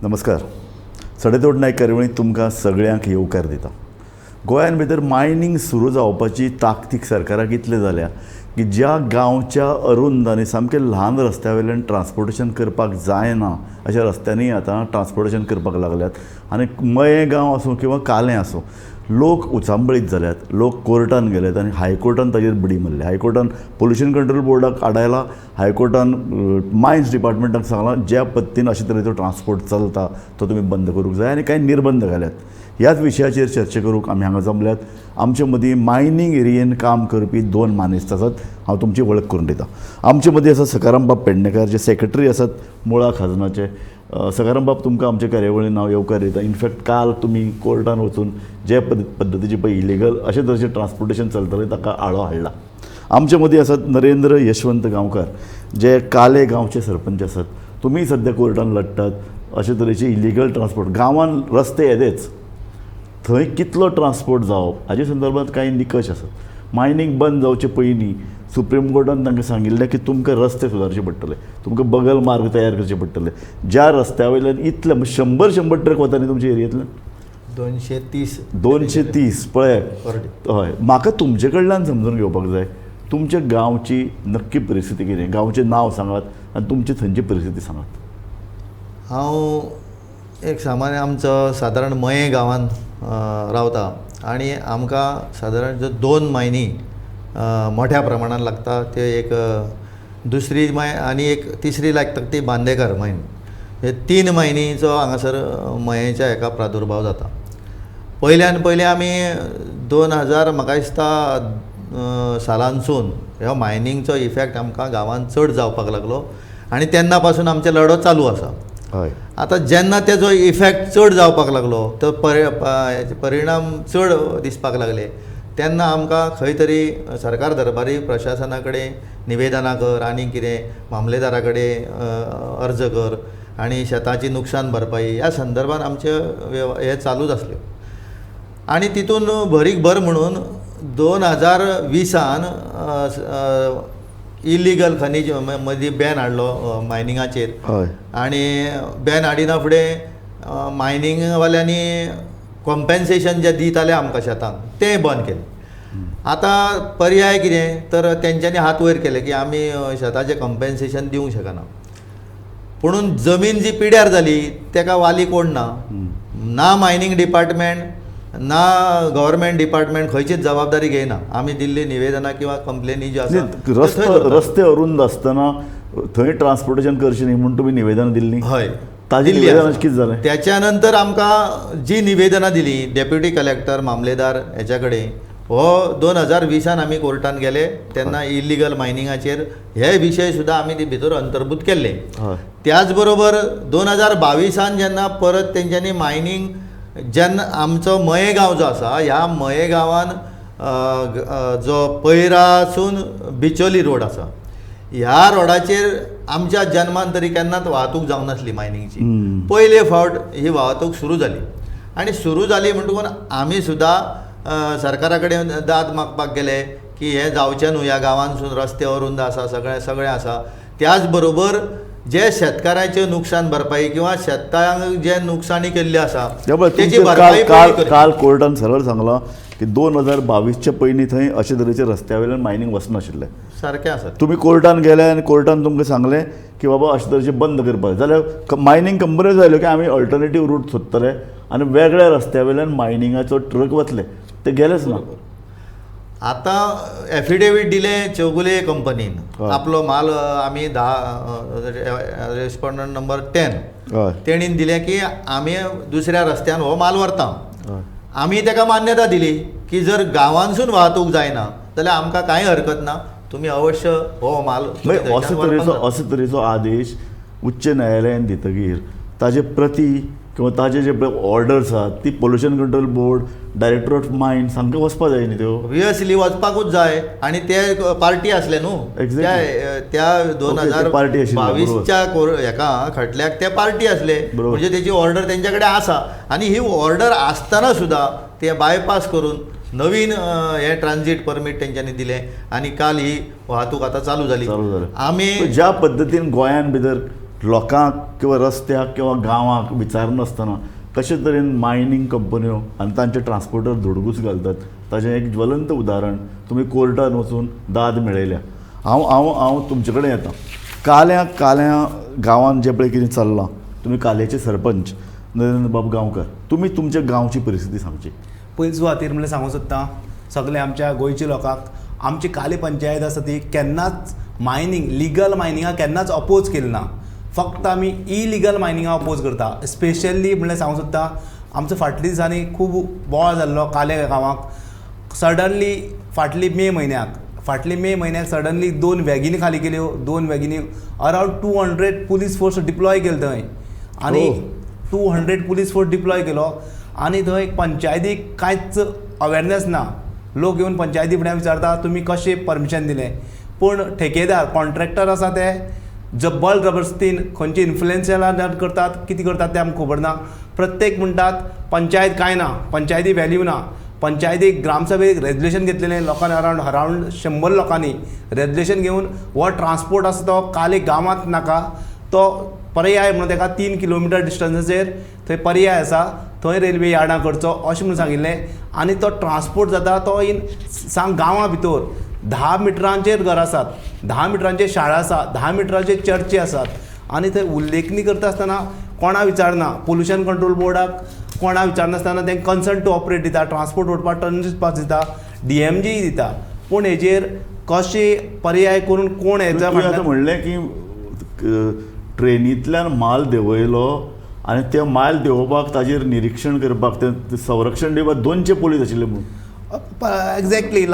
नमस्कार. सडेतोड नायक कार्यावळींत तुमकां सगळ्यांक येवकार दिता. गोंयान भितर मायनींग सुरू जावपाची ताकतीक सरकाराक इतले जाल्या की ज्या गांवच्या अरुंद आनी सामके ल्हान रस्त्या वयल्यान ट्रान्सपोर्टेशन करपाक जायना अशा रस्त्यांनी आतां ट्रान्सपोर्टेशन करपाक लागल्यात. आनी मये गांव आसूं किंवा कालें आसूं, लोक उचांबळीत जाल्यात, लोक कोर्टान गेल्यात आनी हायकोर्टान ताजेर बडी मारल्या. हायकोर्टान पोल्युशन कंट्रोल बोर्डाक आडायला, हायकोर्टान मायन्स डिपार्टमेंटाक सांगलां ज्या पद्दतीन अशे तरेचो ट्रान्सपोर्ट चलता तो तुमी बंद करूंक जाय आनी कांय निर्बंध घाल्यात. ह्याच विशयाचेर चर्चा करूंक आमी हांगा जमल्यात. आमचे मदीं मायनींग एरियेन काम करपी दोन मानेस्त आसात. हांव तुमची वळख करून दितां. आमचे मदीं आसात सकाराम बाब पेडणेकार, जे सेक्रेटरी आसात मुळा खाजनाचे. सकाराम बाब, तुमकां आमचे कार्यावळीन हांव येवकार दिता. इनफॅक्ट काल तुमी कोर्टान वचून जे पद्दतीचे पळय इलिगल अशे तरेचें ट्रान्सपोर्टेशन चलतलें ताका आळो हाडला. आमचे मदीं आसात नरेंद्र यशवंत गांवकार, जे काले गांवचे सरपंच आसात. तुमी सद्या कोर्टान लडटात अशे तरेचे इलिगल ट्रान्सपोर्ट. गांवान रस्ते येदेच, थंय कितलो ट्रान्सपोर्ट जावप हाजे संदर्भांत कांय निकश आसात. मायनींग बंद जावचे पयलीं सुप्रीम कोर्टान तांकां सांगिल्लें की तुमकां रस्ते सुदारचे पडटले, तुमकां बगल मार्ग तयार करचे पडटले. ज्या रस्त्या वयल्यान इतले 100 ट्रक वता न्ही तुमच्या एरियेंतल्यान, 230 पळय. हय, म्हाका तुमचे कडल्यान समजून घेवपाक जाय तुमच्या गांवची नक्की परिस्थिती कितें. गांवचें नांव सांगात आनी तुमची थंयची परिस्थिती सांगात. हांव एक सामान्य आमचो सादारण मये गांवांत रावता आनी आमकां सादारण जो 2 मायनी मोठ्या प्रमाणान लागता. ते एक दुसरी आनी एक तिसरी लागता ती बांदेकार मायन. हे 3 मायनीचो हांगासर मयेच्या हेका प्रादुर्भाव जाता. पयल्यान पयलीं आमी 2000 म्हाका दिसता सालांसून ह्या मायनींगचो इफॅक्ट आमकां गांवांत चड जावपाक लागलो आनी तेन्ना पासून आमचे लढो चालू आसा. हय, आतां जेन्ना तेजो इफॅक्ट चड जावपाक लागलो, तो परिणाम चड दिसपाक लागले, तेन्ना आमकां खंय तरी सरकार दरबारी प्रशासना कडेन निवेदनां कर आनी कितें मामलेदारा कडेन अर्ज कर आनी शेताची नुकसान भरपाई ह्या संदर्भान आमचे हे चालूच आसले. आनी तितून भरीक भर म्हणून 2020 इलिगल खनीज मदीं बॅन हाडलो मायनिंगाचेर. आनी बॅन हाडिना फुडें मायनिंगवाल्यांनी कॉम्पेन्सेशन जें दिताले आमकां शेतांक तें बंद केलें. आतां पर्याय कितें तर तेंच्यांनी हात वयर केले की आमी शेताचें कॉम्पेन्सेशन दिवंक शकना. पुणून जमीन जी पिड्यार जाली तेका वाली कोण ना मायनींग डिपार्टमेंट ना गव्हर्मेंट डिपार्टमेंट खंयचीच जबाबदारी घेयना. आमी दिल्ली निवेदनां किंवा कंप्लेनी ज्यो आसा रस्ते अरुंद आसतना थंय ट्रान्सपोर्टेशन करचें न्ही म्हणून तुमी निवेदनां दिल्लीं. हय, ताजी निवेदनां कितें जालें? त्याच्या नंतर आमकां जी निवेदनां दिली डेप्युटी कलेक्टर मामलेदार हेच्या कडेन, हो 2020 आमी कोर्टान गेले तेन्ना इलिगल मायनिंगाचेर हे विशय सुद्दां आमी ती भितर अंतर्भूत केल्ले. त्याच बरोबर 2022 जेन्ना परत तेंच्यांनी मायनींग जेन्ना आमचो मये गांव जो आसा ह्या मये गांवान जो पैरासून बिचोली रोड आसा ह्या रोडाचेर आमच्या जन्मान तरी केन्नाच वाहतूक जावं नासली मायनिंगची. पयले फावट ही वाहतूक सुरू जाली आनी सुरू जाली म्हणटकूच आमी सुद्दां सरकारा कडेन दाद मागपाक गेले की हें जावचें न्हू, ह्या गांवांसून रस्ते अरुंद आसा, सगळें आसा. त्याच बरोबर जे शेतकारांचे नुकसान भरपाई किंवा शेतांक जे नुकसाणी केल्ली आसा तेची भरपाई काल कोर्टान सरळ सांगलां की 2022 पयलीं थंय अशे तरेचे रस्त्या वयल्यान मायनींग वचनाशिल्लें. सारकें आसा. तुमी कोर्टान गेले आनी कोर्टान तुमकां सांगलें की बाबा अशे तरेचे बंद करपाक जाल्यार मायनींग कंपनी जाल्यो की आमी अल्टरनेटीव रूट सोदतले आनी वेगळ्या रस्त्या वयल्यान मायनिंगाचो ट्रक वतले. ते गेलेच ना. आतां एफिडेवीट दिलें चौगुले कंपनीन. आपलो माल आमी 10 रेस्पोंडंट नंबर 10 तेणीन दिलें की आमी दुसऱ्या रस्त्यान हो माल व्हरता. आमी ताका मान्यता दिली की जर गांवांसून वाहतूक जायना जाल्यार आमकां कांय हरकत ना, तुमी अवश्य हो माल. अशे तरेचो आदेश उच्च न्यायालयान दितकीर ताजे प्रती किंवा ताजे जे ऑर्डर्स आसात ती pollution control board, director of mines हांकां वचपा जाय न्ही त्यो. ऑब्वियसली वचपाकूच जाय. आनी ते पार्टी आसले न्हू त्या 2022च्या हेका खटल्याक ते पार्टी आसले म्हणजे तेची ऑर्डर तेंच्या कडेन आसा. आनी ही ऑर्डर आसतना सुद्दां ते बायपास करून नवीन हे ट्रान्झीट परमीट तेंच्यांनी दिलें आनी काल ही वाहतूक आतां चालू जाली. आमी ज्या पद्दतीन गोंयान भितर लोकांक किंवा रस्त्याक किंवा गांवांक विचारनासतना कशे तरेन मायनींग कंपन्यो आनी तांचे ट्रान्सपोर्टर धुडगूस घालतात ताचें एक ज्वलंत उदाहरण तुमी कोर्टान वचून दाद मेळयल्या. हांव तुमचे कडेन येतां. काल्या गांवांत जे पळय कितें चल्लां, तुमी काल्याचे सरपंच नरेंद्र बाब गांवकर, तुमी तुमच्या गांवची परिस्थिती सांगची. पयले सुवातेर म्हणल्यार सांगूंक सोदतां सगळे आमच्या गोंयच्या लोकांक आमची काली पंचायत आसा ती केन्नाच मायनींग लिगल मायनिंगाक केन्नाच अपोज केली ना. फक्त आमी इलिगल मायनिंगाक अपोज करता. स्पेशली म्हणल्यार सांगूंक सोदता आमचो फाटल्या दिसांनी खूब बोवाळ जाल्लो काले गांवांक. सडनली फाटली मे म्हयन्याक सडनली 2 वॅगिनी खाली केल्यो. 2 वॅगिनी अरावंड 200 पुलीस फोर्स डिप्लॉय केलो थंय आनी 200 पुलीस फोर्स डिप्लॉय केलो आनी थंय पंचायतीक कांयच अवेरनेस ना. लोक येवन पंचायती फुड्यान विचारता तुमी कशें परमिशन दिलें. पूण ठेकेदार कॉन्ट्रॅक्टर आसा ते जब्बल जबरदस्तीन खंयचे इन्फ्लुएन्शियल करतात, कितें करतात तें आमकां खबर ना. प्रत्येक म्हणटात पंचायत कांय ना, पंचायती व्हॅल्यू ना. पंचायतीक ग्रामसभेक रेजल्युशन घेतलेलें लोकांनी अरावंड 100 लोकांनी रेजल्युशन घेवन हो ट्रान्सपोर्ट आसा तो काले गांवांत नाका, तो पर्याय म्हणून ताका 3 किलोमिटर डिस्टन्साचेर थंय पर्याय आसा, थंय रेल्वे यार्डां करचो अशें म्हणून सांगिल्लें. आनी तो ट्रान्सपोर्ट जाता तो सांग गांवां भितर 10 मिटरांचेर घर आसात, 10 मिटरांचेर शाळा आसा, 10 मिटरांचेर चर्ची आसात. आनी थंय उल्लेखनी करता आसतना कोणा विचारना, पोल्युशन कंट्रोल बोर्डाक कोणा विचारनासतना तें कन्सर्न टू ऑपरेट दिता, ट्रान्सपोर्ट ओडपाक टर्न दिवपाक दिता, DMG दिता. पूण हेजेर कशे पर्याय करून कोण हेचा म्हणलें की ट्रेनींतल्यान माल देंवयलो आनी ते माल देंवोवपाक ताजेर निरीक्षण करपाक ते संरक्षण दिवपाक 200 पुलीस आशिल्ले म्हणून. एक्झॅक्टली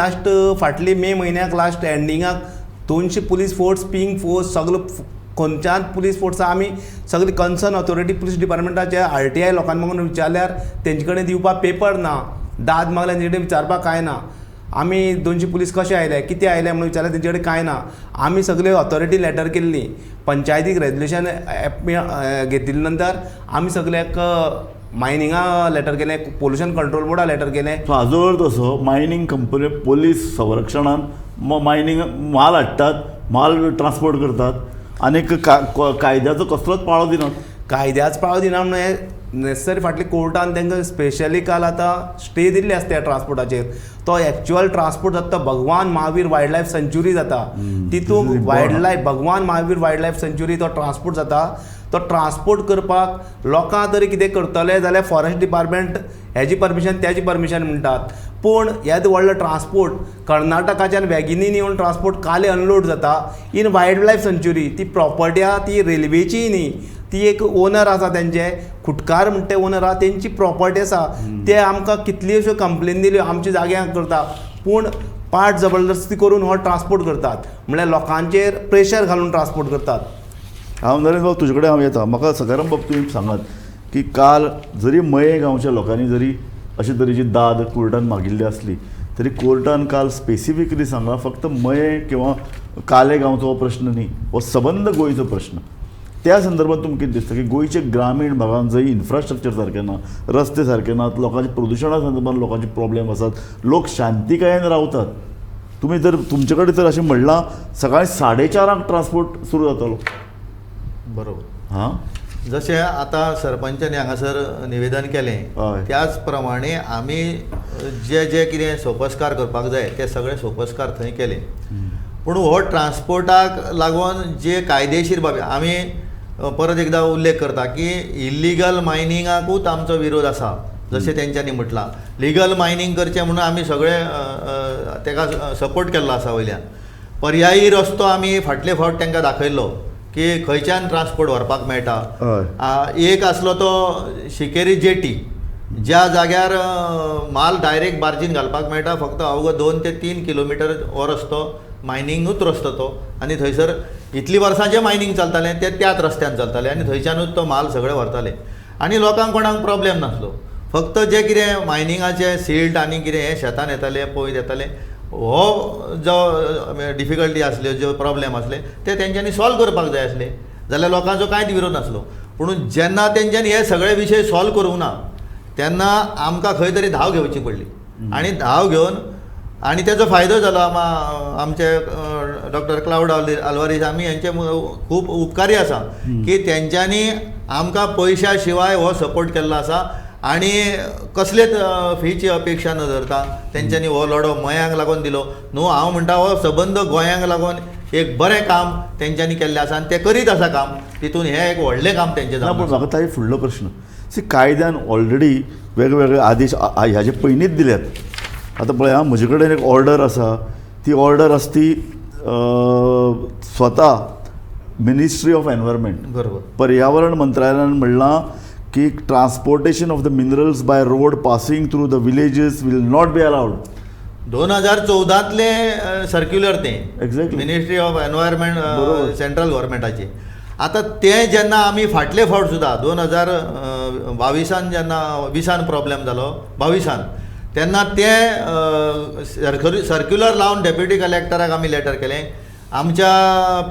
फाटली मे म्हयन्याक लास्ट एंडिंगाक 200 पुलीस फोर्स, पिंक फोर्स सगळो खंयच्याच पुलीस फोर्सा आमी सगळी कन्सर्न ऑथॉरिटी पुलीस डिपार्टमेंटाचे RTI लोकांनी मागून विचारल्यार तेंचे कडेन दिवपाक पेपर ना, दाद मागल्यार तेंचे कडेन विचारपाक कांय ना. आमी 200 पुलीस कशे आयले, कितें आयले म्हणून विचारल्यार तेंचे कडेन कांय ना. आमी सगळे ऑथॉरिटी लेटर केल्ली, पंचायतीक रेजल्युशन घेतिल्ले नंतर आमी सगळ्याक मायनिंगा लेटर केलें, पोल्युशन कंट्रोल बोर्डा लेटर केलें. सो हाजो अर्थ असो मायनींग कंपनी पोलीस संरक्षणान मायनींग माल हाडटात, माल ट्रान्सपोर्ट करतात आनी कायद्याचो कसलोच पाळो दिनात. कायद्याच पाळो दिना म्हणून नेसेसरी फाटली कोर्टान तांकां स्पेशली काल आतां स्टे दिल्ले आसता ह्या ट्रान्सपोर्टाचेर. तो एक्चुअल ट्रान्सपोर्ट जाता तो भगवान महावीर वायल्ड लायफ सेंच्युरी जाता. तितूंत भगवान महावीर वायल्ड लायफ सेंच्युरी तो ट्रान्सपोर्ट जाता. तो ट्रान्सपोर्ट करपाक लोकां तरी कितें करतले जाल्यार फॉरेस्ट डिपार्टमेंट हेजी परमिशन त्याची परमिशन म्हणटात. पूण येद व्हडलो ट्रान्सपोर्ट कर्नाटकाच्यान वॅगिनीन येवन ट्रान्सपोर्ट काले अनलोड जाता इन वायल्ड लायफ सेंच्युरी. ती प्रॉपर्टी आहा ती रेल्वेची न्ही, ती एक ओनर आसा तेंचे खुटकार म्हणटा ते ओनर आहा तेंची प्रॉपर्टी आसा. ते आमकां कितल्योश्यो कंप्लेन दिल्यो आमच्या जाग्यांक करता, पूण पाट जबरदस्ती करून हो ट्रान्सपोर्ट करतात, म्हळ्यार लोकांचेर प्रेशर घालून ट्रान्सपोर्ट करतात. हांव नरेंद्र बाब तुजे कडेन हांव येता. म्हाका सकाराम बाब तुवें सांगात की काल जरी मये गांवच्या लोकांनी जरी अशे तरेची दाद कोर्टान मागिल्ली आसली तरी कोर्टान काल स्पेसिफिकली सांगला फक्त मये किंवा काले गांवचो हो प्रश्न न्ही, हो सबंद गोंयचो प्रश्न. त्या संदर्भात तुमकां कितें दिसता की गोंयचे ग्रामीण भागांत जंय इन्फ्रास्ट्रक्चर सारकें ना, रस्ते सारके नात, लोकांचे प्रदुशणा संदर्भात लोकांचे प्रॉब्लेम आसात, लोक शांतीकायेन रावतात. तुमी जर तुमचे कडेन तर अशें म्हणलां सकाळीं 4:30 ट्रान्सपोर्ट सुरू जातालो. बरोबर. हां, जशें आतां सरपंचानी हांगासर निवेदन केलें हय. त्याच प्रमाणे आमी जे कितें सोपस्कार करपाक जाय ते सगळे सोपस्कार थंय केले. पूण हो ट्रान्सपोर्टाक लागून जे कायदेशीर बाबी आमी परत एकदा उल्लेख करता की इल्लिगल मायनिंगाकूच आमचो विरोध आसा. जशें तेंच्यांनी म्हटलां लिगल मायनिंग करचें म्हणून आमी सगळे ताका सपोर्ट केल्लो आसा वयल्यान. पर्यायी रस्तो आमी फाटले फावट तांकां दाखयल्लो की खंयच्यान ट्रान्सपोर्ट व्हरपाक मेळटा. एक आसलो तो शिकेरी जेटी, ज्या जाग्यार माल डायरेक्ट बार्जीन घालपाक मेळटा. फक्त अवघो 2 ते 3 किलोमिटर हो रस्तो मायनिंगूच रस्तो तो, आनी थंयसर इतलीं वर्सां जें मायनिंग चलतालें तें त्याच रस्त्यान चलतालें आनी थंयच्यानूच तो माल सगळे व्हरताले आनी लोकांक कोणाक प्रॉब्लेम नासलो. फक्त जें कितें मायनिंगाचें सिल्ट आनी कितें हें शेतान येतालें पळय येतालें हो जो डिफिकल्टी आसल्यो, ज्यो प्रॉब्लेम आसले ते तेंच्यांनी सॉल्व करपाक जाय आसले जाल्यार लोकांचो कांयच विरोध नासलो. पूण जेन्ना तेंच्यांनी हे सगळे विशय सॉल्व करूंक ना तेन्ना आमकां खंय तरी धांव घेवची पडली. आनी धांव घेवन आनी तेजो फायदो जालो आमचे डॉक्टर क्लाउड आल्वारीस आमी यांचे खूब उपकारी आसा की तेंच्यांनी आमकां पयशा शिवाय हो सपोर्ट केल्लो आसा आनी कसलेच फीची अपेक्षा न धरता तेंच्यांनी हो लढो मयांक लागून दिलो न्हू. हांव म्हणटा हो सबंद गोंयांक लागून एक बरें काम तेंच्यांनी केल्लें आसा आनी ते करीत आसा काम. तितून हें एक व्हडलें काम तेंचें ना जावन पूण आसा. म्हाका ताई फुडलो प्रश्न सी कायद्यान ऑलरेडी वेगवेगळे आदेश ह्याचे पयलींच दिल्यात. आतां पळय हां म्हजे कडेन एक ऑर्डर आसा ती ऑर्डर आसा ती स्वता मिनिस्ट्री ऑफ एनवायरमेंट बरोबर. पर्यावरण मंत्रालयान म्हणलां की transportation of the minerals by road passing through the villages will not be allowed. 2014तले सर्क्युलर तें Exactly. मिनिस्ट्री ऑफ एनवायरमेंट बरोबर. सेंट्रल गव्हर्मेंटाचे. आतां तें जेन्ना आमी फाटले फावट सुद्दां 2022 जेन्ना 20 प्रॉब्लेम जालो 22 तेन्ना तें सर्क्युलर लावन डेप्युटी कलेक्टराक आमी लेटर केलें, आमच्या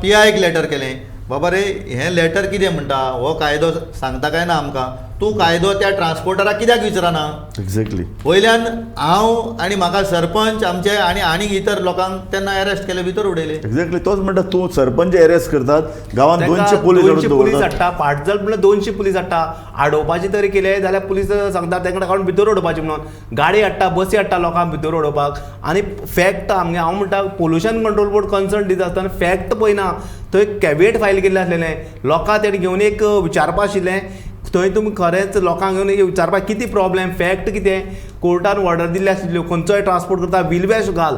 PIक लेटर केलें. बाबा रे हें लेटर कितें म्हणटा, हो कायदो सांगता काय ना आमकां, तूं कायदो त्या ट्रान्सपोर्टराक कित्याक विचारना. एक्झॅक्टली. वयल्यान हांव आनी म्हाका सरपंच आमचे आनी इतर लोकांक तेन्ना अरेस्ट केले, भितर उडयले. एक्झॅक्टली तोच म्हणटा तूं सरपंच अरेस्ट करतात गांवांत 200 पुलीस पोलीस हाडटा, फाटजल म्हणल्यार 200 पुलीस हाडटा. आडोवपाची तरी केले जाल्यार पुलीस सांगता तेंकडे काडून भितर उडोवपाची म्हणून. गाडी हाडटा, बसी हाडटा लोकांक भितर उडोवपाक. आनी फॅक्ट हांव म्हणटा पोल्युशन कंट्रोल बोर्ड कन्सर्न दिता आसतना फॅक्ट पळयना. थंय कॅवेट फायल केल्लें आसलेलें, लोकांक तेणी घेवन एक विचारपा आशिल्लें. थंय तुमी खरेंच लोकांक घेवन विचारपाक कितें प्रॉब्लेम, फॅक्ट कितें. कोर्टान ऑर्डर दिल्ली आसल्यो खंयचोय ट्रान्सपोर्ट करता व्हील वॉश घाल,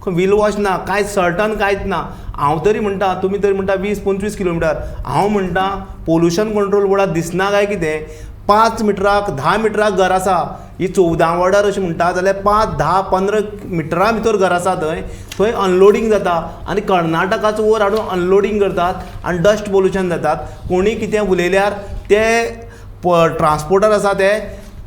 व्हील वॉश ना, कांयच सर्टन कांयच ना. हांव तरी म्हणटा, तुमी तरी म्हणटा 20-25 किलोमिटर, हांव म्हणटा पोल्युशन कंट्रोल बोर्डाक दिसना काय कितें. 5 मिटराक 10 मिटराक घर आसा, ही 14 वॉर्डर अशें म्हणटा जाल्यार 5, 10, 15 मिटरा भितर घर आसा. थंय अनलोडिंग जाता आनी कर्नाटकाचो वयर हाडून अनलोडिंग करतात आनी डस्ट पोल्युशन जातात. कोणी कितें उलयल्यार ते ट्रान्सपोर्टर आसा ते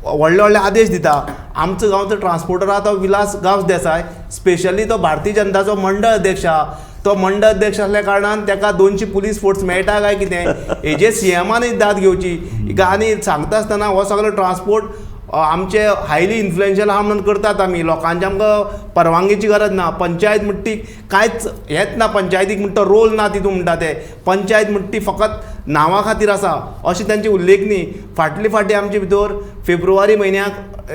व्हडले व्हडले आदेश दिता. आमचो गांवचो ट्रान्सपोर्टर आहा तो विलास गांवस देसाय, स्पेशली तो भारतीय जनताचो मंडळ अध्यक्ष आहा. तो मंडळ अध्यक्ष असल्या कारणान ताका 200 पुलीस फोर्स मेळटा काय कितें, हेजे CMानय दाद घेवची. आनी सांगता आसतना हो सगळो ट्रान्सपोर्ट आमचे हायली इन्फ्लुएन्शियल आहा म्हणून करतात आमी. लोकांची आमकां परवानगीची गरज ना. पंचायत म्हणटी कांयच हेंच ना, पंचायतीक म्हणटा रोल ना तितून म्हणटा ते. पंचायत म्हणटी फकत नांवा खातीर आसा अशी तांची उल्लेखनी. फाटले फाटी आमचे भितर फेब्रुवारी म्हयन्याक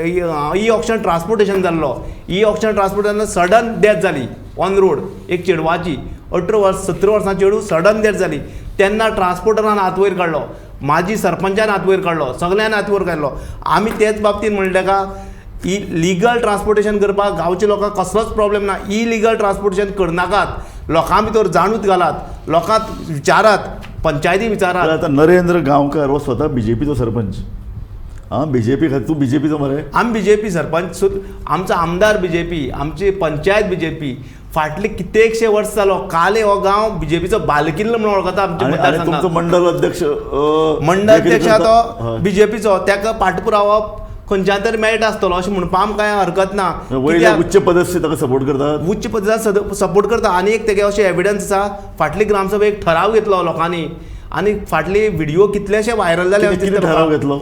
ई ऑक्शन ट्रान्सपोर्टेशन जाल्लो. E auction transportation sudden death जाली ऑन रोड. एक चेडवाची 17 वर्सां चेडू सडन डेथ जाली. तेन्ना ट्रान्सपोर्टरान हात वयर काडलो, माजी सरपंचान हात वयर काडलो, सगळ्यांनी हात वयर काडलो. आमी तेच बाबतींत म्हणलें का लिगल ट्रान्सपोर्टेशन करपाक गांवच्या लोकांक कसलोच प्रॉब्लेम ना. इलिगल ट्रान्सपोर्टेशन करनाकात, लोकां भितर जाणूत घालात, लोकांक विचारात, पंचायती विचारात. आतां नरेंद्र गांवकार हो स्वता BJPचो सरपंच. BJP खातीर तूं BJPचो मरे. आमी BJP सरपंच, आमचो आमदार BJP, आमची पंचायत BJP. फाटले कित्येकशे वर्स जालो काले हो गांव BJPचो बालकिल्लो म्हणून वळखता आमच्या मतदारसंघात. तुमचो मंडळ अध्यक्ष तो BJPचो, ताका पाठपुरावो खंयच्या तरी मेळटा आसतलो अशें म्हणपाक आमकां कांय हरकत ना. वयल्या उच्च पदस्थ ताका सपोर्ट करतात, उच्च पदाक सपोर्ट करता. आनी एक तेगे अशें एविडन्स आसा, फाटली ग्रामसभेक ठराव घेतलो लोकांनी आनी फाटले व्हिडिओ कितलेशे व्हायरल जाले. कितें ठराव घेतलो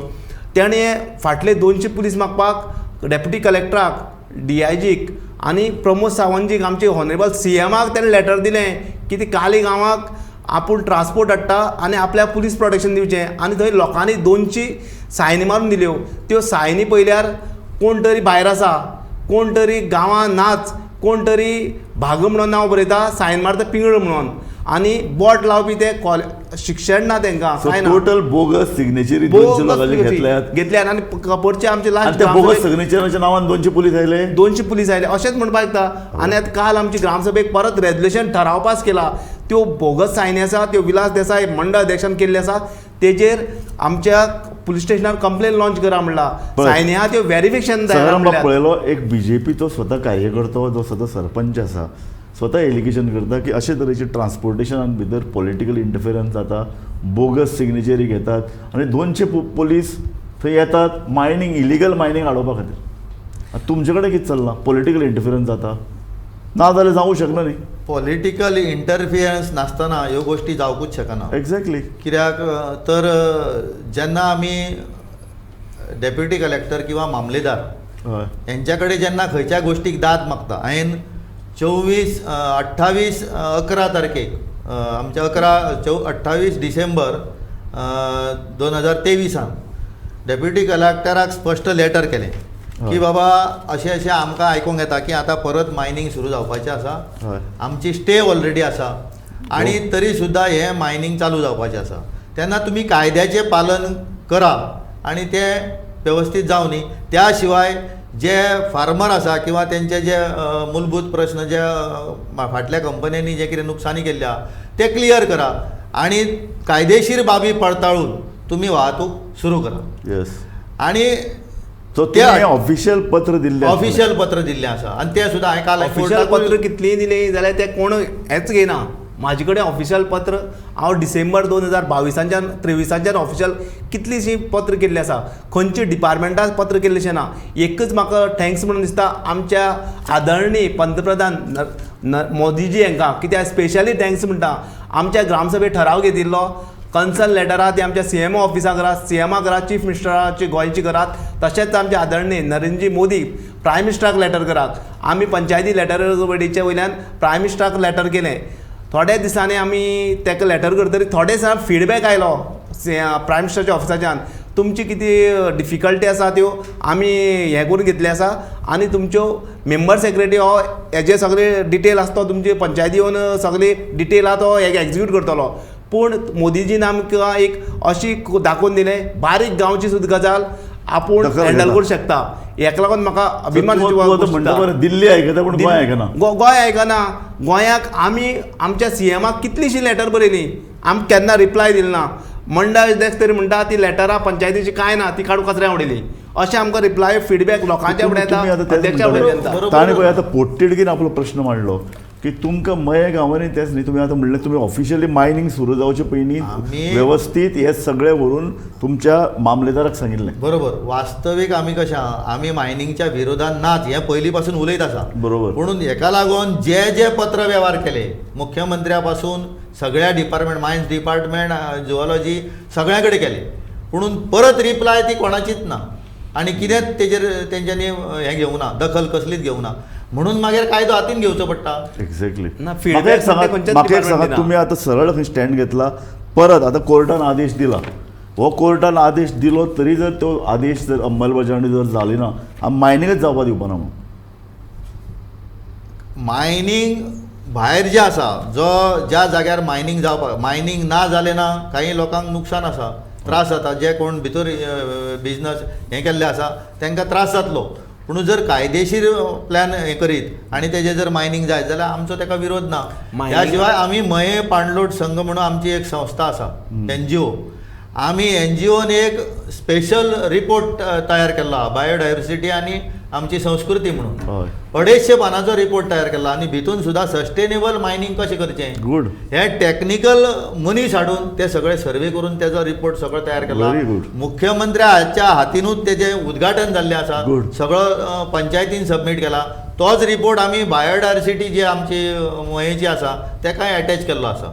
तेणे फाटले 200 पुलीस मागपाक डेप्युटी कलेक्टराक, DIGक आनी प्रमोद सावंतजीक आमचे हॉनरेबल CMाक तेणें लेटर दिलें की ती काली गांवाक आपूण ट्रान्सपोर्ट हाडटा आनी आपल्याक पुलीस प्रोटेक्शन दिवचें. आनी थंय लोकांनी 200 सायनी मारून दिल्यो. त्यो सायनी पयल्यार कोण तरी भायर आसा, कोण तरी गांवां नाच, कोण तरी भाग म्हणून नांव बरयता, सायन मारता पिंगळ म्हणून. आनी बोट लावपी ते शिक्षण ना तांकां, कांय ना. टोटल बोगस सिग्नेचरी 200 लोकांचे घेतल्यात आनी कपडचे आमचे लास्ट बोगस सिग्नेचराच्या नांवान 200 पुलीस आयले. 200 पुलीस आयले अशेंच म्हणपाक येता. आनी आतां काल आमची ग्रामसभेक परत रेजोल्युशन ठराव पास केला. त्यो बोगस सायनी आसा त्यो विलास देसाय मंडळ अध्यक्षान केल्ली आसा, तेजेर आमच्या पुलीस स्टेशनार कंप्लेन लॉन्च करा म्हणला. सायनी आहा त्यो व्हेरिफिकेशन जाय. पळयलो एक BJPचो स्वता कार्यकर्तो जो स्वता सरपंच आसा, स्वता एलिगेशन करता की अशे तरेचे ट्रान्सपोर्टेशनान भितर पॉलिटिकल इंटरफिरन्स जाता, बोगस सिग्नेचरी घेतात आनी 200 पुलीस थंय येतात मायनींग, इलिगल मायनींग हाडोवपा खातीर. तुमचे कडेन कितें चल्लां? पॉलिटिकल इंटरफिरन्स जाता ना जाल्यार जावूं शकना न्ही. पॉलिटिकल इंटरफियरन्स नासतना ह्यो गोश्टी जावंकूच शकना. एक्झॅक्टली. कित्याक तर जेन्ना आमी डेप्युटी कलेक्टर किंवा मामलेदार हय हेंच्या कडेन जेन्ना खंयच्या गोश्टीक दाद मागता, हांवें 28/11 तारखेक आमच्या 28 डिसेंबर 2023 डेप्युटी कलेक्टराक स्पश्ट लेटर केलें की बाबा अशें आमकां आयकूंक येता की आतां परत मायनींग सुरू जावपाचें आसा. आमची स्टे ऑलरेडी आसा आनी तरी सुद्दां हें मायनींग चालू जावपाचें आसा. तेन्ना तुमी कायद्याचें पालन करा आनी तें वेवस्थीत जावं न्ही. त्या शिवाय जे फार्मर आसा किंवा तेंचे जे मूलभूत प्रश्न जे फाटल्या कंपन्यांनी जे कितें नुकसानी केल्ल्या ते क्लियर करा आनी कायदेशीर बाबी पडताळून तुमी वाहतूक सुरू करा. येस. आनी ऑफिशियल पत्र दिल्लें ऑफिशियल पत्र दिल्लें आसा आनी तें सुद्दां हांवें काल ऑफिशियल पत्र कितलींय दिली जाल्यार ते कोण हेच घेयना. म्हाजे कडेन ऑफिशियल पत्र हांव डिसेंबर 2022च्यान 23च्यान ऑफिशियल कितलींशीं पत्र केल्लीं आसा. खंयची डिपार्टमेंटान पत्र केल्लेशें ना. एकच म्हाका थँक्स म्हणून दिसता आमच्या आदरणीय पंतप्रधान मोदीजी हांकां, कित्याक स्पेशली थँक्स म्हणटा. आमच्या ग्रामसभेत ठराव घेतिल्लो कन्सर्न लेटरां ती आमच्या CMO ऑफिसाक घरात, CMाक घरात, चीफ मिनिस्टराची गोंयची घरात, तशेंच आमच्या आदरणीय नरेंद्रजी मोदी प्रायम मिनिस्टराक लेटर करात. आमी पंचायती लेटर वडीचे वयल्यान प्रायम मिनिस्टराक लेटर केलें. थोड्या दिसांनी आमी ताका लेटर करतरी थोडे दिसां फीडबॅक आयलो प्रायम मिनिस्टराच्या ऑफिसाच्यान. तुमची कितें डिफिकल्टी आसा त्यो आमी हें करून घेतली आसा आनी तुमच्यो मेंबर सेक्रेटरी हो हेजे सगळे डिटेल आसा तो तुमचे पंचायती येवन सगळी डिटेल आहा तो एक्झिक्यूट करतलो. पूण मोदीजीन आमकां एक अशी दाखोवन दिलें बारीक गांवची सुद्दां गजाल आपूण हँडल करूंक शकता. हेका लागून म्हाका अभिमान दिल्ली आयकता पूण गोंय आयकना. गोंय आयकना. गोंयाक आमी आमच्या CMाक कितलींशीं लेटर बरयलीं, आमकां केन्ना रिप्लाय दिलो ना. मंडळ अध्यक्ष तरी म्हणटा ती लेटरां पंचायतीची कांय ना, ती काडून कचऱ्या उडयली. अशें आमकां रिप्लाय फीडबॅक लोकांच्या फुडें येता, अध्यक्षा फुडें येता. ताणें पळय आतां पोटतिडकीन आपलो प्रश्न मांडलो की तुमकां मये गांवांनी तेच न्ही. तुमी आतां म्हणलें तुमी ऑफिशियली मायनींग सुरू जावचे पयलीं वेवस्थीत हे सगळें व्हरून तुमच्या मामलेदाराक सांगिल्लें. बरोबर. वास्तवीक आमी कशें आहा, आमी मायनींगच्या विरोधान नात हें पयलीं पासून उलयत आसा. बरोबर. म्हणून हेका लागून जे पत्र वेव्हार केले मुख्यमंत्र्या पासून सगळ्या डिपार्टमेंट, मायन्स डिपार्टमेंट, झुऑलॉजी सगळ्या कडेन केले. पूण परत रिप्लाय ती कोणाचीच ना आनी कितेंच तेजेर तेंच्यांनी हें घेवंक ना, दखल कसलीच घेवंक ना. म्हणून मागीर कायदो हातीन घेवचो पडटा. एक्झॅक्टली. म्हाका एक सांगात, तुमी आतां सरळ खंय स्टँड घेतला, परत आतां कोर्टान आदेश दिला. हो कोर्टान आदेश दिलो तरी जर तो आदेश जर अंमलबजावणी जर जाली ना, आमी मायनिंगच जावपा दिवपाना. म्हणून मायनींग भायर जें आसा, ज्या जाग्यार मायनींग जावपाक, मायनींग ना जालें ना काही लोकांक नुकसान आसा, त्रास जाता. जे कोण भितर बिजनस हें केल्ले आसा तांकां त्रास जातलो. पूण जर कायदेशीर प्लॅन हें करीत आनी तेजे जर मायनींग जायत जाल्यार आमचो ताका विरोध ना. त्या शिवाय आमी मये पाणलोट संघ म्हणून आमची एक संस्था आसा, NGO. आमी NGOन एक स्पेशल रिपोर्ट तयार केला बायोडायवर्सिटी आनी आमची संस्कृती म्हणून. 250 पानांचो रिपोर्ट तयार केला आनी भितून सुद्दां सस्टेनेबल मायनींग कशें करचें गुड हे टॅक्निकल मनीस हाडून ते सगळे सर्वे करून तेजो रिपोर्ट सगळो तयार केला. मुख्यमंत्र्याच्या हातीनूच तेजें उद्घाटन जाल्लें आसा. सगळो पंचायतीन सबमीट केला. तोच रिपोर्ट आमी बायोडायवर्सिटी जी आमची मयेची आसा तेकाय अटॅच केल्लो आसा.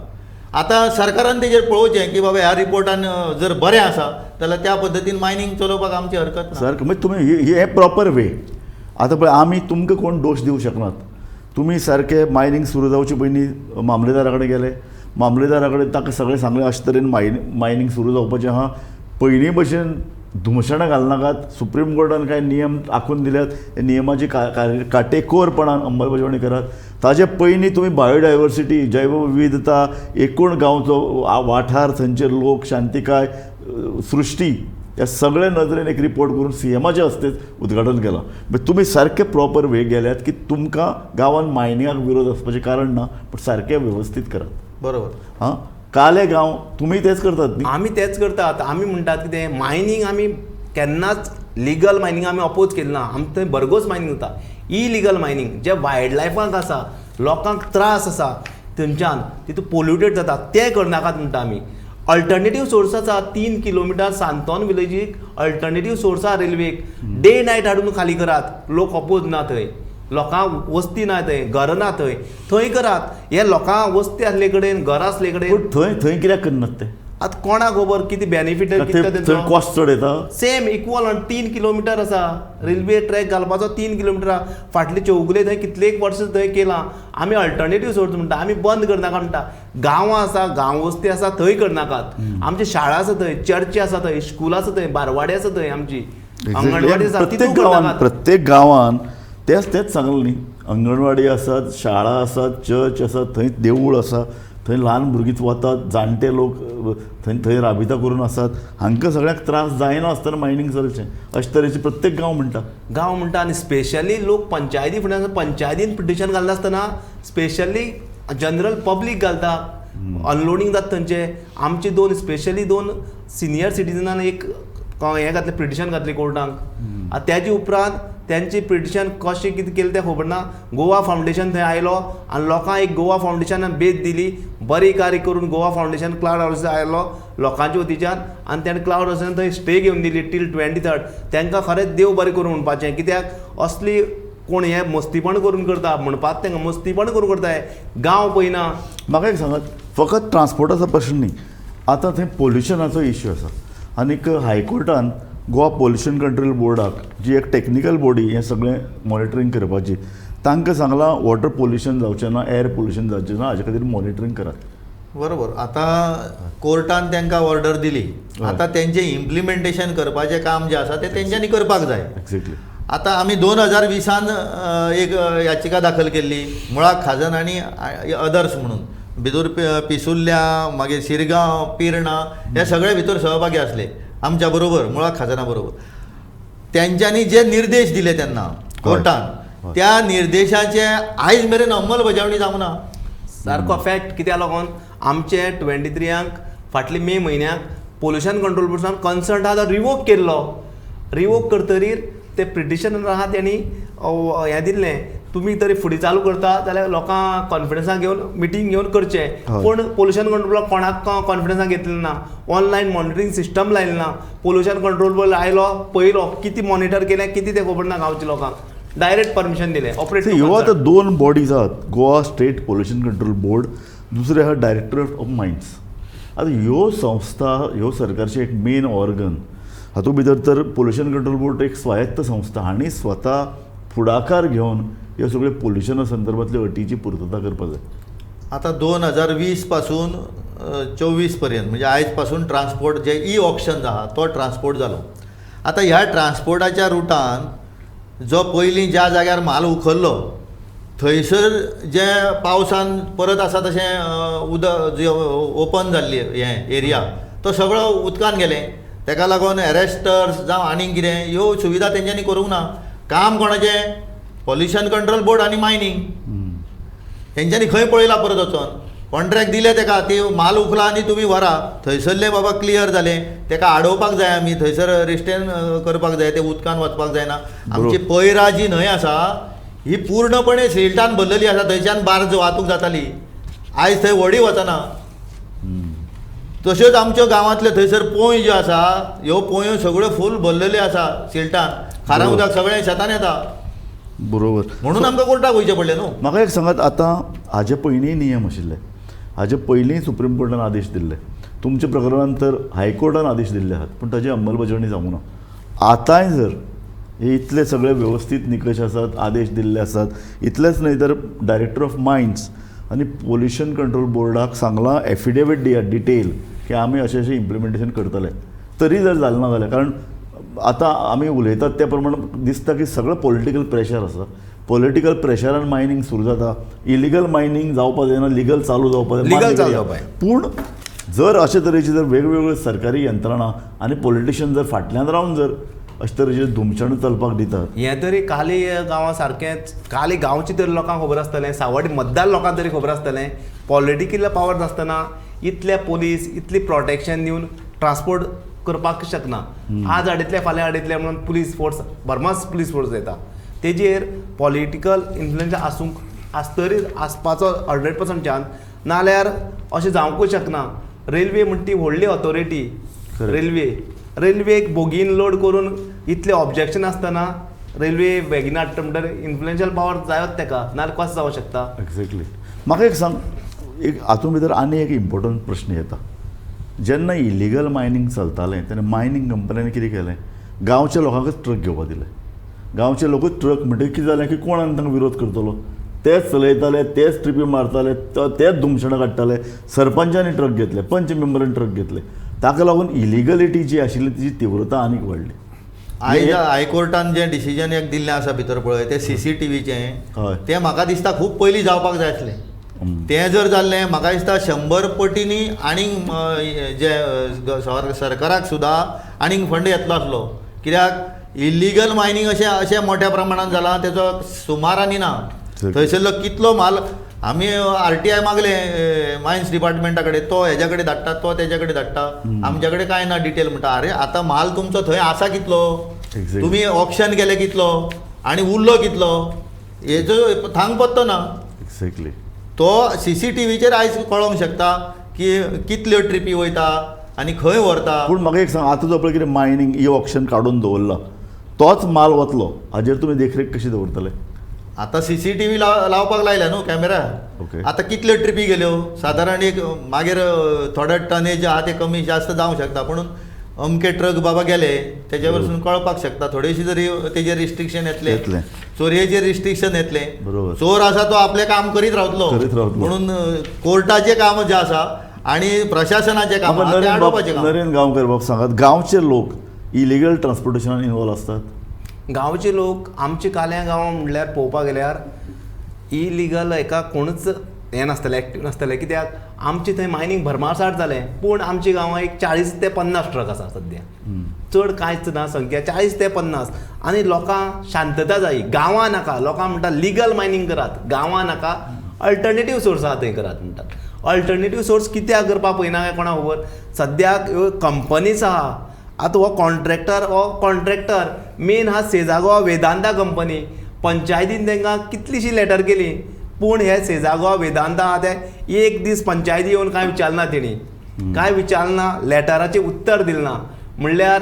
आतां सरकारान तेजेर पळोवचें की बाबा ह्या रिपोर्टान जर बरें आसा जाल्यार त्या पद्दतीन मायनींग चलोवपाक आमची हरकत ना. सर म्हणजे तुमी हे प्रॉपर वे. आतां पळय आमी तुमकां कोण दोश दिवंक शकनात. तुमी सारके मायनींग सुरू जावचे पयलीं मामलेदारा कडेन गेले. मामलेदारा कडेन ताका सगळें सांगलें अशे तरेन मायनींग सुरू जावपाचें आहा. पयलीं भशेन धुमशणां घालनाकात. सुप्रीम कोर्टान कांय नियम आखून दिल्यात. हे नियमाची काटेकोरपणान अंमलबजावणी करात. ताचे पयलीं तुमी बायोडायवर्सिटी, जैवविविधता, एकूण गांवचो वाठार, थंयचे लोक, शांतिकाय, सृश्टी ह्या सगळ्या नदरेन एक रिपोर्ट करून CMाच्या हस्तेच उद्घाटन केलां. म्हणजे तुमी सारके प्रॉपर वे गेल्यात की तुमकां गांवांत मायनिंगाक विरोध आसपाचें कारण ना, पूण सारकें वेवस्थीत करात. बरोबर. हां, काले गांव तुमी तेच करतात न्ही? आमी तेच करतात. आमी म्हणटात कितें मायनींग आमी केन्नाच लिगल मायनींग आमी अपोज केलें ना. आमकां थंय भरघोस मायनींग जाता. इलिगल मायनींग जे वायल्ड लायफाक आसा, लोकांक त्रास आसा थंयच्यान तितून पोल्युटेड जाता तें करनाकात म्हणटा आमी. अल्टरनेटीव सोर्स आसा 3 किलोमिटर सांतोन विलेजीक अल्टरनेटीव सोर्स आहा रेल्वेक. डे नायट हाडून खाली करात. लोक अपोज ना थंय. लोकांक वस्ती ना थंय, घरां ना थंय. थंय करात. हे लोकांक वस्ती आसले कडेन, घरां आसले कडेन थंय कित्याक करनात ते? आतां कोणाक खबर कितें बेनिफीट थंय कॉस्ट चड येता. सेम इक्वल 3 किलोमिटर आसा रेल्वे ट्रॅक घालपाचो 3 किलोमिटर आसा. फाटले चौगुले थंय कितलेक वर्स थंय केलां. आमी अल्टरनेटीव सोर्स म्हणटा, आमी बंद करनाका म्हणटा. गांवां आसा, गांव वस्ती आसा थंय करनाकात. आमची शाळा आसा थंय, चर्ची आसा थंय, स्कूल आसा थंय, बारवाडी आसा थंय, आमची अंगणवाडी आसा, प्रत्येक गांवान तेच सांगलें न्ही. अंगणवाडी आसात, शाळा आसात, चर्च आसा, थंय देवूळ आसा, थंय ल्हान भुरगीं वतात, जाणटे लोक थंय राबिता करून आसात. हांकां सगळ्यांक त्रास जायना आसतना मायनींग चलचें अशे तरेचे प्रत्येक गांव म्हणटा. आनी स्पेशली लोक पंचायती फुड्यान पंचायतीन पिटिशन घालना आसतना स्पेशली जनरल पब्लीक घालता. अनलोडिंग जाता थंयचे. आमचे स्पेशली दोन सिनियर सिटीजनान एक हें घातलें, पिटिशन घातली कोर्टाक. त्याचे उपरांत त्यांची पिटिशन कशें कितें केलें तें खबर ना. गोवा फावंडेशन थंय आयलो आनी लोकांक एक गोवा फावंडेशनान बेद दिली. बरी कार्य करून गोवा फावंडेशन क्लाउड हावसार आयलो लोकांच्या वतीच्यान आनी तेणें क्लाउड हावसान थंय स्टे घेवन दिली टील 23rd. तांकां खरेंच देव बरें करून म्हणपाचें. कित्याक असली कोण हें मस्तीपण करून करता म्हणपाक तांकां मस्तीपण करून करता. गांव पळयना. म्हाका एक सांगात, फकत ट्रान्सपोर्टाचो प्रश्न न्ही, आतां थंय पोल्युशनाचो इश्यू आसा. आनीक हायकोर्टान गोवा पोल्युशन कंट्रोल बोर्डाक, जी एक टेक्निकल बॉडी हें सगळें मॉनिटरींग करपाची, तांकां सांगलां वॉटर पोल्युशन जावचें ना, एअर पोल्युशन जावचें ना, हाजे खातीर मॉनिटरींग करात. बरोबर. आतां कोर्टान तांकां ऑर्डर दिली. आतां तेंचें इम्प्लिमेंटेशन करपाचें काम जें आसा तें तेंच्यांनी करपाक जाय. एक्झॅक्टली. आतां आमी 2020 एक याचिका दाखल केल्ली मुळाक खाजन आनी अदर्स म्हणून. भितर पिसुल्ल्या, मागीर शिरगांव, पिर्णा हे सगळे भितर सहभागी आसले आमच्या बरोबर, मुळाक खाजना बरोबर. त्यांच्यांनी जे निर्देश दिले तेन्ना कोर्टान, त्या निर्देशाचे आयज मेरेन अंमलबजावणी जावंक ना. सारको फॅक्ट. कित्याक लागून आमचे 23 फाटले मे म्हयन्याक पोल्युशन कंट्रोल बोर्डान कन्सर्ट आहा तो रिवोक केल्लो. रिवोक करतरीर ते पिटिशनर आहा तेणी हें दिल्लें, तुमी तरी फुडें चालू करता जाल्यार लोकांक कॉन्फिडन्साक घेवन मिटींग घेवन करचें. पूण पोल्युशन कंट्रोल बोर्डाक कोणाक कॉन्फिडन्साक घेतलें ना. ऑनलायन मॉनिटरींग सिस्टम लायलें ना. पोल्युशन कंट्रोल बोर्ड आयलो, पळयलो कितें मॉनिटर केलें कितें तें खबर ना गांवच्या लोकांक. डायरेक्ट परमिशन दिलें ऑपरेट. ह्यो आतां 2 बॉडीज आहात, Goa state pollution control board, दुसरे आहा डायरेक्टरेट ऑफ मायन्स. आतां ह्यो संस्था, ह्यो सरकारचे एक मेन ऑर्गन. हातूंत भितर तर पोल्युशन कंट्रोल बोर्ड एक स्वायत्त संस्था, हांणी स्वता फुडाकार घेवन ह्यो सगळ्यो पोल्युशना संदर्भांतल्यो अटीची पुर्तता करपाक जाय. आतां 2020 पासून 24 पर्यंत म्हणजे आयज पासून ट्रान्सपोर्ट जे ई ऑप्शन आहा तो ट्रान्सपोर्ट जालो. आतां ह्या ट्रान्सपोर्टाच्या रुटान जो पयलीं ज्या जाग्यार म्हाल उखल्लो थंयसर जे पावसान परत आसा तशें उदक जे ओपन जाल्ली हें एरिया तो सगळो उदकान गेलें. ताका लागून एरेस्टर्स जावं आनीक कितें ह्यो सुविधा तेंच्यांनी करूंक ना. काम कोणाचें? पोल्युशन कंट्रोल बोर्ड आनी मायनींग. तेंच्यांनी खंय पळयलां परत वचोन? कॉन्ट्रॅक्ट दिले ताका, ती माल उखला आनी तुमी व्हरा. थंयसरलें बाबा क्लियर जालें. ताका आडोवपाक जाय, आमी थंयसर रिस्टेन करपाक जाय, ते उदकान वचपाक जायना. आमची पयरा जी न्हंय आसा ही पूर्णपणे सिल्टान भरलेली आसा. थंयच्यान बार्ज वाहतूक जाताली. आयज थंय व्हडी वचना. तश्योच आमच्यो गांवांतल्यो थंयसर पोंय ज्यो आसा ह्यो पोंयो सगळ्यो फूल भरलेल्यो आसा सिल्टान. खारा उदक सगळें शेतान येता. बरोबर. म्हणून आमकां कोर्टाक वयचें पडलें न्हू. म्हाका एक सांगात, आतां हाजे पयलीं नियम आशिल्ले, हाजे पयलीं सुप्रीम कोर्टान आदेश दिल्ले, तुमच्या प्रकरणांत तर हायकोर्टान आदेश दिल्ले आहात, पूण ताची अंमलबजावणी जावंक ना. आतांय जर हे इतले सगळे व्यवस्थीत निकश आसात, आदेश दिल्ले आसात, इतलेंच न्हय तर डायरेक्टर ऑफ मायन्स आनी पोल्युशन कंट्रोल बोर्डाक सांगलां एफिडेवीट दियात डिटेल की आमी अशें अशें इम्प्लिमेंटेशन करतले, तरी जर जालें ना जाल्यार, कारण आतां आमी उलयतात त्या प्रमाणे दिसता की सगळें पॉलिटिकल प्रेशर आसा. पॉलिटिकल प्रेशरान मायनींग सुरू जाता. इलिगल मायनींग जावपाक जायना, लिगल चालू जावपाक जाय. पूण जर अशे तरेची जर वेगवेगळ्यो सरकारी यंत्रणा आनी पॉलिटिशियन जर फाटल्यान रावन जर अशे तरेचे धुमचण चलपाक दितात, हें तरी काली गांवां सारकेंच, काली गांवची तरी लोकांक खबर आसतलें, सावड्डी मतदार लोकांक तरी खबर आसतलें. पॉलिटिकल पावर नासतना इतले पोलीस इतली प्रोटेक्शन दिवन ट्रान्सपोर्ट करपाक शकना. आज हाडितले फाल्यां हाडितले म्हणून पुलीस फोर्स, बर्मास पुलीस फोर्स येता. तेजेर पॉलिटिकल इन्फ्लुएन्स आसूंक आसतरी आसपाचो 100% चान्स, नाल्यार अशें जावंकूच शकना. रेल्वे म्हणटा ती व्हडली ऑथॉरिटी. रेल्वेक बोगीन लोड करून इतले ऑब्जेक्शन आसतना रेल्वे बेगीन हाडटा म्हणल्यार इन्फ्लुएन्शियल पावर जायोच ताका, नाल्यार कसो जावं शकता. एक्झॅक्टली. म्हाका एक सांग, एक हातूंत भितर आनी एक इम्पॉर्टंट प्रश्न येता जेन्ना इलिगल मायनींग चलतालें तेन्ना मायनींग कंपन्यांनी कितें केलें, गांवच्या लोकांकच ट्रक घेवपाक दिले. गांवचे लोकूच ट्रक म्हणटकीर कितें जालें की कोण आनी तांकां विरोध करतलो, तेच चलयताले, तेच ट्रिपी मारताले, तेच धुमशणां काडटाले. सरपंचांनी ट्रक घेतले, पंच मेंबरांनी ट्रक घेतले. ताका लागून इलिगलिटी जी आशिल्ली तिची तीव्रता आनीक वाडली. आयज हायकोर्टान जें डिसिजन एक दिल्लें आसा भितर पळय तें CCTVचें, हय. तें म्हाका दिसता खूब पयलीं जावपाक जाय आसलें. तें जर जाल्लें म्हाका दिसता 100 पटींनी आनीक जे सरकाराक सुद्दां आनीक फंड येतलो आसलो. कित्याक इल्लिगल मायनींग अशें मोठ्या प्रमाणांत जालां तेजो सुमारांनी ना. थंयसरलो कितलो माल आमी RTI मागले मायन्स डिपार्टमेंटा कडेन, तो हेज्या कडेन धाडटा, तो तेज्या कडेन धाडटा, आमच्या कडेन कांय ना डिटेल म्हणटा. अरे आतां माल तुमचो थंय आसा कितलो, तुमी ऑप्शन केले कितलो आनी उरलो कितलो, हेजो थांग पत्तो ना. एक्झॅक्टली. तो CCTVचेर आयज कळोंक शकता की कितल्यो ट्रिपी वयता आनी खंय व्हरता. पूण म्हाका एक सांग, आतां जो पळय कितें मायनींग ई ऑप्शन काडून दवरला, तोच माल वतलो, हाजेर तुमी देखरेख कशी दवरतले? आतां CCTV लावपाक लायल्या न्हू कॅमेरा. ओके. आतां कितल्यो ट्रिपी गेल्यो सादारण एक मागीर थोडे टनेज आहा ते कमी जास्त जावंक शकता, म्हणून अमके ट्रक बाबा गेले तेच्या वरसून कळपाक शकता. थोडेशी जरी तेजेर रिस्ट्रिक्शन येतले, चोरयेचेर रिस्ट्रिक्शन येतले, बरोबर. चोर आसा तो आपलें काम करीत रावतलो. म्हणून कोर्टाचें काम जें आसा आनी प्रशासनाचें काम आहा तें आडोवपाचें काम. नरेंद्र गांवकर बाब सांगात, गांवचे लोक इलिगल ट्रान्सपोर्टेशनान इनवॉल्व असतात? गांवचे लोक आमचे काल्या गांव म्हणल्यार पळोवपाक गेल्यार इलिगल हेका कोणूच हें नासतलें, एक्टीव नासतलें. कित्याक आमचे थंय मायनींग भरमासाट जालें, पूण आमच्या गांवां एक 40 ते 50 ट्रक आसा सद्या. चड कांयच ना संख्या, 40 ते 50. आनी लोकांक शांतता जायी. गांवां नाका, लोकांक म्हणटा लिगल मायनींग करात, गांवां नाका, अल्टरनेटीव सोर्स आहा थंय करात म्हणटात. अल्टरनेटीव सोर्स कित्याक करपाक पळयना काय कोणा खबर? सद्याक कंपनीज आहा. आतां हो कॉन्ट्रॅक्टर मेन हा सेजागोवा वेदांता कंपनी. पंचायतीन तांकां कितलीशी लेटर केली, पूण हे सेजागोवा वेदांता आहा ते एक दीस पंचायती येवन कांय विचारना तेणी, कांय विचारना, लेटराचें उत्तर दिलें ना. म्हणल्यार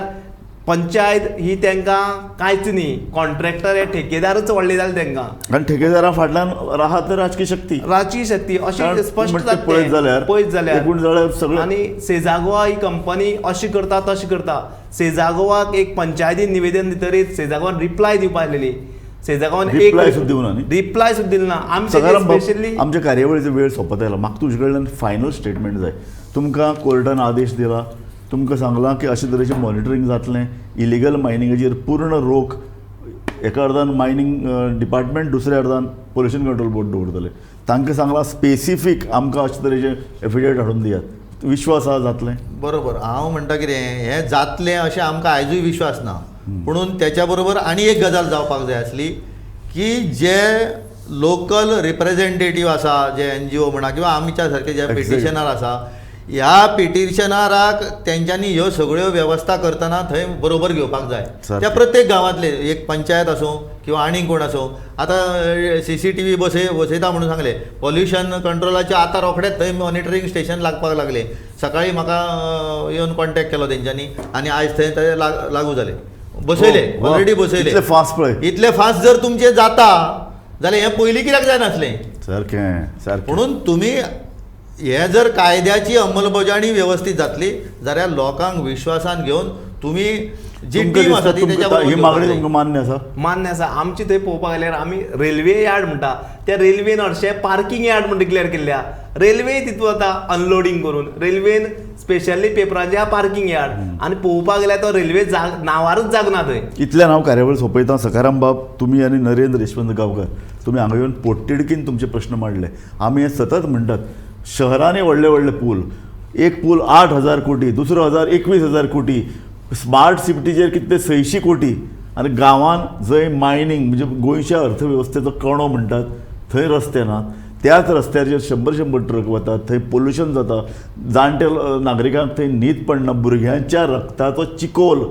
पंचायत ही तांकां कांयच न्ही, कॉन्ट्रॅक्टर हे ठेकेदारच व्हडले जाले तांकां. आनी ठेकेदारा फाटल्यान राहत राजकीय शक्ती अशी स्पश्ट पळयत जाल्यार सगळें. आनी सेजागोवा ही कंपनी अशी करता तशी करता. सेजागोवाक एक पंचायतीन निवेदन दितरीत सेजागोवान रिप्लाय दिवपाक आयलेली. सेजागोवान रिप्लाय सुद्दां दिवना न्ही? रिप्लाय सुद्दां दिली ना. आमी स्पेशली आमच्या कार्यावळीचो वेळ सोंपत आयला. म्हाका तुजे कडल्यान फायनल स्टेटमेंट जाय. तुमकां कोर्टान आदेश दिला, तुमकां सांगलां की अशे तरेचें मॉनिटरींग जातलें, इलिगल मायनिंगाचेर पूर्ण रोख. एका अर्दान मायनींग डिपार्टमेंट, दुसऱ्या अर्दान पोल्युशन कंट्रोल बोर्ड दवरतले. तांकां सांगलां स्पेसिफीक आमकां अशे तरेचें एफिडेविट हाडून दियात. विश्वास आहा जातलें? बरोबर. हांव म्हणटा कितें, हें जातलें अशें आमकां आयजूय विश्वास ना. म्हणून त्याच्या बरोबर आनी एक गजाल जावपाक जाय आसली की जे लोकल रिप्रेझेंटेटीव आसा, जे NGO म्हणा किंवा आमच्या सारके जे पिटिशनर आसा, ह्या पिटिशनराक तेंच्यांनी ह्यो सगळ्यो वेवस्था करतना थंय बरोबर घेवपाक जाय. त्या प्रत्येक गांवांतले एक पंचायत आसूं किंवा आनीक कोण आसूं. आतां CCTV बसयता म्हणून सांगले, पॉल्युशन कंट्रोलाचे आतां रोखडेच थंय मॉनिटरींग स्टेशन लागपाक लागले. सकाळीं म्हाका येवन कॉन्टॅक्ट केलो तेंच्यांनी आनी आयज थंय लागू जाले, बसयले, ऑलरेडी बसयले. इतले फास्ट पळय. इतले फास्ट जर तुमचे जाता जाल्यार हें पयलीं कित्याक जायनासलें? सारकें. म्हणून तुमी हे जर कायद्याची अंमलबजावणी व्यवस्थीत जातली जाल्यार लोकांक विश्वासान घेवन तुमी जी टीम आसा ती तेच्या ही मागणी तुमकां मान्य आसा? मान्य आसा. आमची थंय पळोवपाक गेल्यार आमी रेल्वे यार्ड म्हणटा त्या रेल्वेन हरशें पार्किंग यार्ड म्हण डिक्लेअर केल्ल्या. रेल्वे तितून वता अनलोडिंग करून. रेल्वेन स्पेशली पेपरांचे हा पार्किंग यार्ड. आनी पळोवपाक गेल्यार तो रेल्वे नांवारूच जागना थंय. इतल्यान हांव कार्यावळ सोंपयतां. सकाराम बाब, तुमी आनी नरेंद्र यशवंत गांवकर, तुमी हांगा येवन पोटतिडकीन तुमचे प्रश्न मांडले. आमी हे सतत म्हणटात, शहरांनी व्हडले व्हडले पूल, एक पूल 8,000 कोटी, दुसरो 21,000 कोटी, स्मार्ट सिटीचेर कितले 600 कोटी. आनी गांवांत जंय मायनींग म्हणजे गोंयच्या अर्थवेवस्थेचो कणो म्हणटात थंय रस्ते नात. त्याच रस्त्याचेर 100 ट्रक वतात. थंय पोल्युशन जाता. जाणटे नागरिकांक थंय न्हीद पडना. भुरग्यांच्या रक्ताचो चिकोल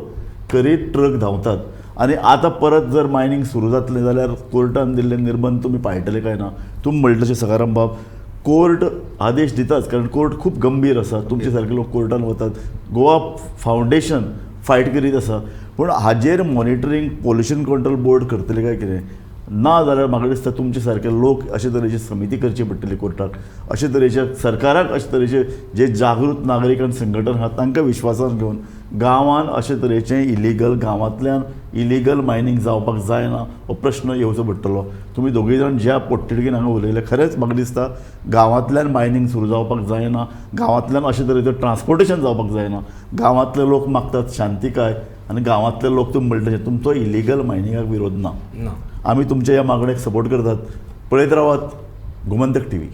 करीत ट्रक धांवतात. आनी आतां परत जर मायनींग सुरू जातलें जाल्यार कोर्टान दिल्ले निर्बंध तुमी पाळटले काय ना? तुमी म्हणटा तशें सकाराम बाब, कोर्ट आदेश दिताच, कारण कोर्ट खूब गंभीर आसा. तुमचे सारके लोक कोर्टान वतात. गोवा फावंडेशन फायट करीत आसा. पूण हाजेर मॉनिटरींग पोल्युशन कंट्रोल बोर्ड करतले काय कितें? ना जाल्यार म्हाका दिसता तुमचे सारके लोक अशे तरेची समिती करची पडटली कोर्टाक, अशे तरेच्या सरकाराक अशे तरेचे जे जागृत नागरीक आनी संघटन आहात तांकां विश्वासान घेवन गांवांत अशे तरेचें इलिगल गांवांतल्यान इलिगल मायनींग जावपाक जायना हो प्रश्न येवचो पडटलो. तुमी दोगूय जाण ज्या पोटतिडकीन हांगा उलयले खरेंच म्हाका दिसता गांवांतल्यान मायनींग सुरू जावपाक जायना, गांवांतल्यान अशे तरेचें ट्रान्सपोर्टेशन जावपाक जायना. गांवांतले लोक मागतात शांतीकाय आनी गांवांतले लोक तुमी म्हणटा तशें तुमचो इलिगल मायनिंगाक विरोध ना. ना आमी तुमच्या ह्या मागणेक सपोर्ट करतात. पळयत रावात गोमंतक TV.